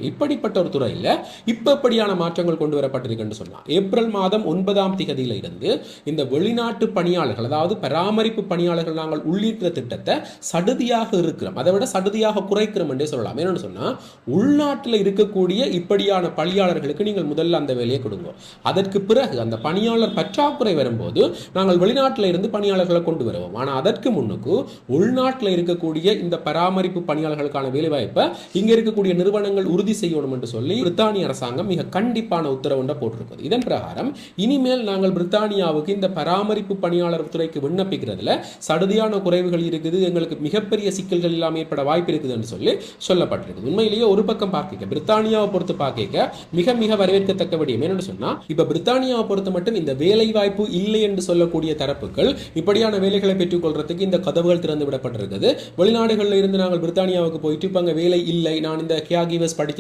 இப்படிப்பட்ட ஒரு துறையில் இப்படியான மாற்றங்கள் கொண்டு வரப்பட்டிருக்கு சொன்னால் ஏப்ரல் மாதம் 9ஆம் தேதியில இருந்து இந்த வெளிநாட்டு பணியாளர்கள், அதாவது பராமரிப்பு பணியாளர்கள் நாங்கள் உள்ளிட்ட திட்டத்தை சடுதியாக இருக்கிறோம், அதை விட சடுதியாக குறைக்கிறோம் என்றே சொல்லலாம். என்னன்னு சொன்னா, உள்நாட்டில் இருக்கக்கூடிய இப்படியான பணியாளர்களுக்கு நீங்கள் முதல்ல அந்த வேலையை கொடுங்க. அதற்கு பிறகு அந்த பணியாளர் பற்றாக்குறை வரும்போது நாங்கள் வெளிநாட்டில் இருந்து பணியாளர்களை கொண்டு வருவோம். ஆனால் அதற்கு முன்னுக்கு உள்நாட்டில் இருக்கக்கூடிய இந்த பராமரிப்பு பணியாளர்களுக்கான வேலைவாய்ப்பை இங்க இருக்கக்கூடிய நிறுவனங்கள் உறுதி செய்யணும் என்று சொல்லி பிரித்தானிய அரசாங்கம் மிக கண்டிப்பான உத்தரவு போட்டிருக்கிறது. இதன் பிரகாரம் இனிமேல் நாங்கள் பிரித்தானியாவுக்கு இந்த பராமரிப்பு பணியாளர் துறைக்கு விண்ணப்பிக்கிறதுல சடுதியான குறைவுகள் இருக்குது, எங்களுக்கு மிகப்பெரிய சிக்கல்கள் இல்லாம ஏற்பட வாய்ப்பு இருக்குது என்று சொல்லி சொல்லப்பட்டிருக்கு. உண்மையிலேயே ஒரு பக்கம் பார்க்க பிரித்தானியாவை பொறுத்து பார்க்க மிக மிக வரவேற்கத்தக்க விடயம் என்னன்னு சொன்னா, இப்ப பிரித்தானியாவை பொறுத்த மட்டும் இந்த வேலை வாய்ப்பு இல்லை என்று சொல்லக்கூடிய தரப்புகள் இப்படியான வேலைகளை பெற்றுக் கொள்றதுக்கு இந்த கதவுகள் திறந்து விடப்பட்டிருக்கிறது. வெளிநாடுகளில் இருந்து நாங்கள் பிரித்தானியாவுக்கு போயிட்டு இப்ப அங்க வேலை இல்லை, நான் இந்த கேர் கிவர்ஸ் படிச்சு